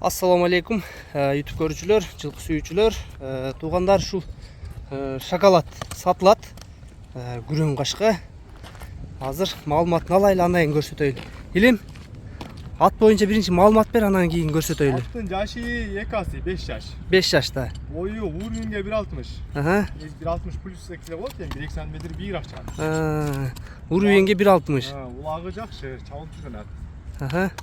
Assalamu alaikum YouTube görücüler, жылкы сүйүүчүлөр. Тугандар ушул шоколад сатылат. Күрөң кашка. Азыр маалыматын алайлы, андан кийин көрсөтөйлү. Илим, ат боюнча биринчи маалымат бер, андан кийин көрсөтөйлү. Аттын жашы 2 5 жаш. 5 жашта. Бою уровенге 1.60. 1.60 плюс эксе болот, 1 сантиметр бийиrak чыгат. Уровенге 1.60. Улагы жакшы, чабылып жүргөн ат.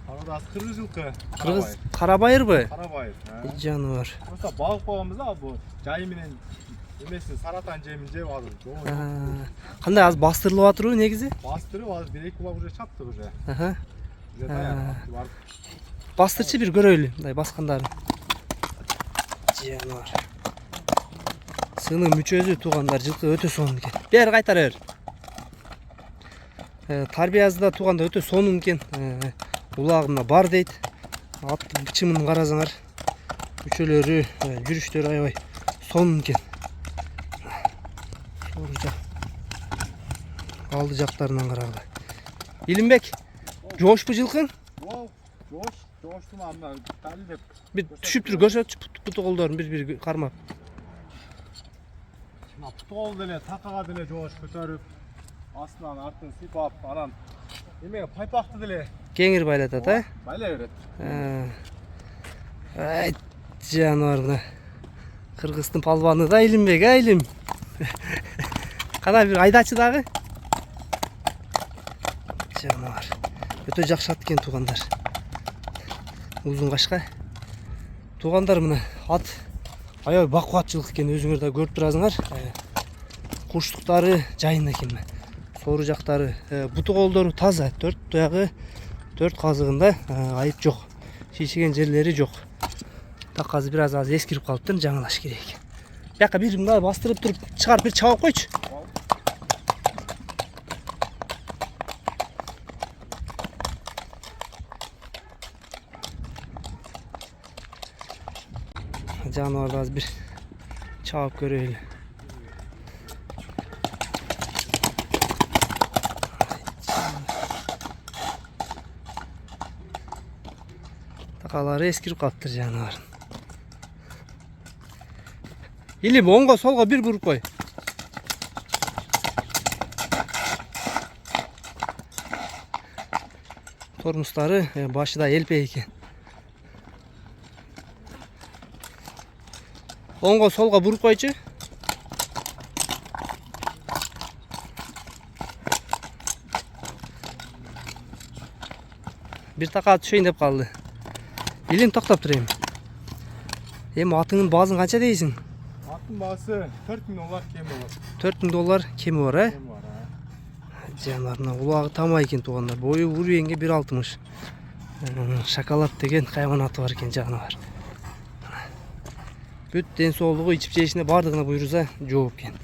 Арада кыргыз жылкы. Кыргыз карабайырбы? Карабайыр. Жаныбар. Просто багып койгонбуз да, бу жайы менен эмесин саратан жемин жеп азыр. Кандай аз бастырылып атырбы негизи? Бастырып азыр 1-2 улак уже чаптык уже. Уже барып. Бастырчы бир көрөйлү, мындай баскандарын. Жаныбар. Сынын мүчөсү тугандар жылкы өтө сонун экен. Бер кайтара бер. Тарбиясында туганда өтө сонун экен. Улагына бар дейт. Аттын бычымын карасаңар, мүчөлөрү, жүрүштөрү аябай сонун экен. Алды жактарынан карагыла. Илимбек, жошпу жылкың? Жоштум анда дали деп. Бир түшүптүр көрсөтчү путу колдорун бир кармап. Путу кол деле такага деле жоош көтөрүп, астынан артын сыйпап, анан эме пайпакты деле Кеңир байлатат, байлай берет. Ай, жаныбарына. Кыргыздын палбаны да Илимбек, Илим. Кана бир айдачы дагы. Жаныбар. Өтө жакшы ат экен тугандар. Узун кашка. Тугандар мына ат аябай бакубатчылык экен, өзүңөр да көрүп турасыңар. Куштуктары жайында экен. Сору жактары, буту колдору таза, 4 туягы, 4 казыгында айып жок. Шишиген жерлери жок. Так азыр бир аз эскирип калыптыр, жаңылаш керек. Бияка бир мындай бастырып туруп, чыгарып бир чабып койчу. Жаныбарды азыр бир чабып көрөйлү. Такалары эскирип калыптыр жаныбар. Илим, оңго солго бир буруп кой. Тормустары башыда элпей экен. Оңго солго буруп койчу. Бир така түшөйүн деп калды. Илим, токтоп тур эми. Эми атыңдын баазын канча дейсиң? Аттын баасы 4000 доллар кем болот. 4000 доллар кеми бар, Жанарына улагы тамай экен тугандар. Бою уровенге 1.60. Шоколад деген хайванаты бар экен жаныбар. Бүт ден соолугу, ичип жешине бардыгына буйруза жооп экен.